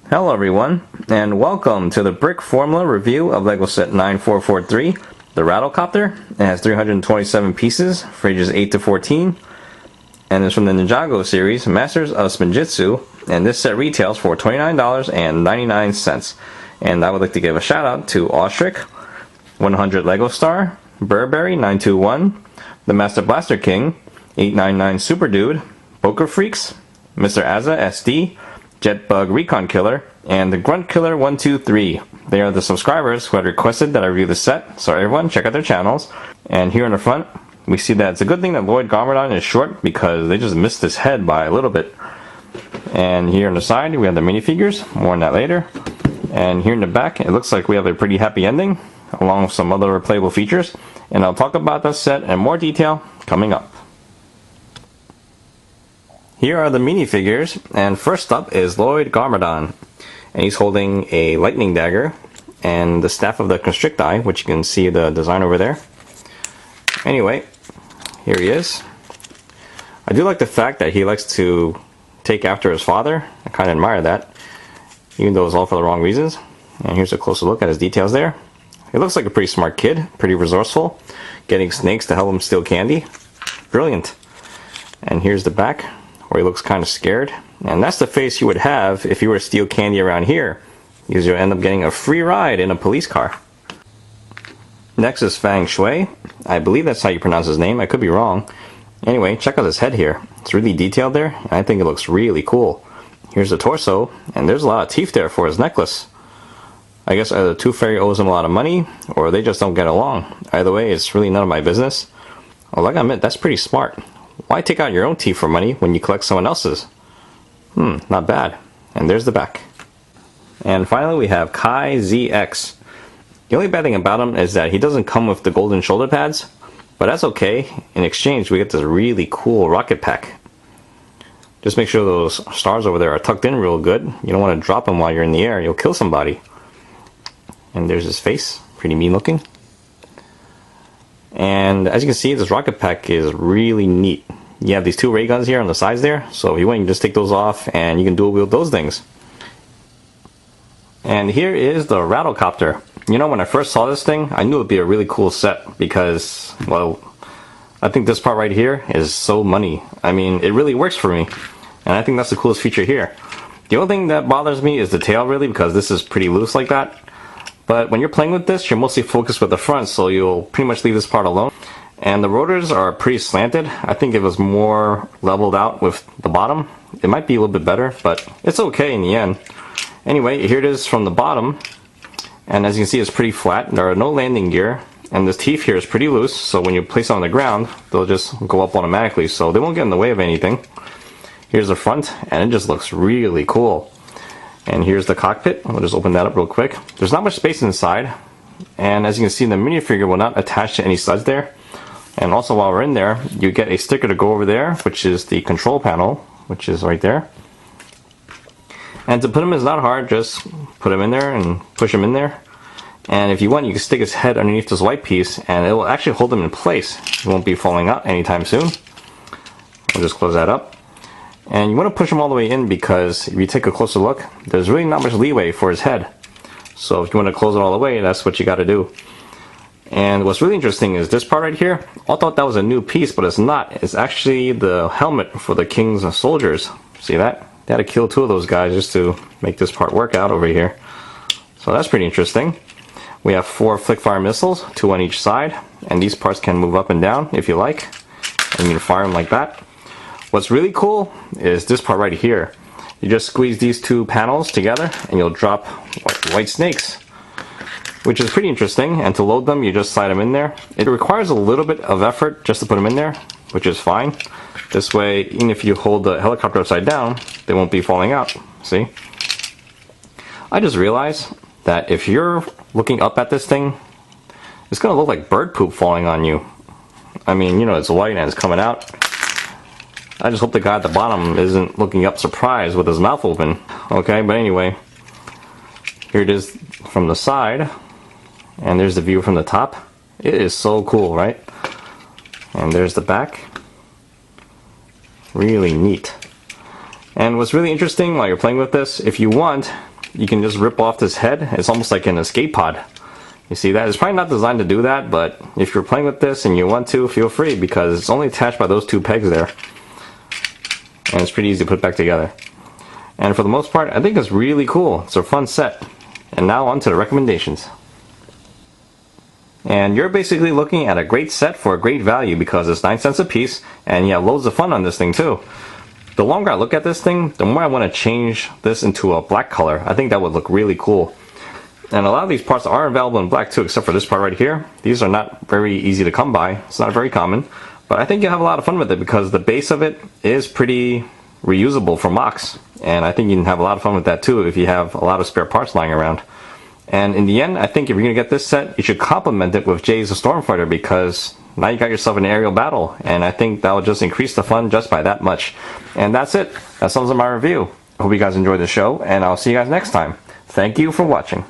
Hello everyone, and welcome to the Brickformula review of LEGO Set 9443, the Rattlecopter. It has 327 pieces for ages 8 to 14, and is from the Ninjago series, Masters of Spinjitzu, and this set retails for $29.99. And I would like to give a shout out to Ostrich, 100 Lego Star, Burberry 921, the Master Blaster King, 899 Super Dude, Poker Freaks, Mr. Azza SD, Jetbug Recon Killer, and the Grunt Killer 123. They are the subscribers who had requested that I review the set, so everyone check out their channels. And here in the front, we see that it's a good thing that Lloyd Garmadon is short because they just missed his head by a little bit. And here on the side, we have the minifigures, more on that later. And here in the back, it looks like we have a pretty happy ending, along with some other playable features. And I'll talk about this set in more detail coming up. Here are the minifigures, and first up is Lloyd Garmadon, and he's holding a lightning dagger and the staff of the Constricti, which you can see the design over there. Anyway, here he is. I do like the fact that he likes to take after his father. I kind of admire that, even though it's all for the wrong reasons. And here's a closer look at his details there. He looks like a pretty smart kid, pretty resourceful, getting snakes to help him steal candy. Brilliant. And here's the back, where he looks kind of scared, and that's the face you would have if you were to steal candy around here, because you'll end up getting a free ride in a police car. Next is Fang Shui. I believe that's how you pronounce his name, I could be wrong. Anyway, check out his head here. It's really detailed there, and I think it looks really cool. Here's the torso, and there's a lot of teeth there for his necklace. I guess either the Tooth Fairy owes him a lot of money, or they just don't get along. Either way, it's really none of my business. Well, like I admit, that's pretty smart. Why take out your own teeth for money when you collect someone else's? Not bad. And there's the back. And finally we have Kai ZX. The only bad thing about him is that he doesn't come with the golden shoulder pads, but that's okay. In exchange we get this really cool rocket pack. Just make sure those stars over there are tucked in real good. You don't want to drop them while you're in the air, you'll kill somebody. And there's his face, pretty mean looking. And as you can see, this rocket pack is really neat. You have these two ray guns here on the sides there, so if you want, you can just take those off and you can dual wield those things. And here is the Rattlecopter. You know, when I first saw this thing, I knew it would be a really cool set because, well, I think this part right here is so money. I mean, it really works for me, and I think that's the coolest feature here. The only thing that bothers me is the tail, really, because this is pretty loose like that. But when you're playing with this, you're mostly focused with the front, so you'll pretty much leave this part alone. And the rotors are pretty slanted. I think it was more leveled out with the bottom. It might be a little bit better, but it's okay in the end. Anyway, here it is from the bottom. And as you can see, it's pretty flat. There are no landing gear. And this teeth here is pretty loose, so when you place it on the ground, they'll just go up automatically, so they won't get in the way of anything. Here's the front, and it just looks really cool. And here's the cockpit. I'll just open that up real quick. There's not much space inside, and as you can see, the minifigure will not attach to any studs there. And also, while we're in there, you get a sticker to go over there, which is the control panel, which is right there. And to put him in is not hard, just put him in there and push him in there. And if you want, you can stick his head underneath this white piece, and it will actually hold him in place. It won't be falling out anytime soon. I'll just close that up. And you want to push him all the way in because if you take a closer look, there's really not much leeway for his head. So if you want to close it all the way, that's what you got to do. And what's really interesting is this part right here. I thought that was a new piece, but it's not. It's actually the helmet for the king's soldiers. See that? They had to kill two of those guys just to make this part work out over here. So that's pretty interesting. We have 4 flick-fire missiles, 2 on each side. And these parts can move up and down if you like. And you can fire them like that. What's really cool is this part right here. You just squeeze these two panels together and you'll drop white snakes, which is pretty interesting. And to load them, you just slide them in there. It requires a little bit of effort just to put them in there, which is fine. This way, even if you hold the helicopter upside down, they won't be falling out. See? I just realized that if you're looking up at this thing, it's going to look like bird poop falling on you. I mean, you know, it's white and it's coming out. I just hope the guy at the bottom isn't looking up surprised with his mouth open. Okay, but anyway, here it is from the side, and there's the view from the top. It is so cool, right? And there's the back. Really neat. And what's really interesting while you're playing with this, if you want, you can just rip off this head. It's almost like an escape pod. You see that? It's probably not designed to do that, but if you're playing with this and you want to, feel free, because it's only attached by those two pegs there. And it's pretty easy to put back together. And for the most part, I think it's really cool. It's a fun set. And now on to the recommendations. And you're basically looking at a great set for a great value because it's 9 cents a piece, and you have loads of fun on this thing too. The longer I look at this thing, the more I want to change this into a black color. I think that would look really cool. And a lot of these parts are available in black too, except for this part right here. These are not very easy to come by. It's not very common. But I think you'll have a lot of fun with it because the base of it is pretty reusable for mocks. And I think you can have a lot of fun with that too if you have a lot of spare parts lying around. And in the end, I think if you're going to get this set, you should complement it with Jay's Stormfighter, because now you got yourself an aerial battle, and I think that will just increase the fun just by that much. And that's it. That sums up my review. I hope you guys enjoyed the show, and I'll see you guys next time. Thank you for watching.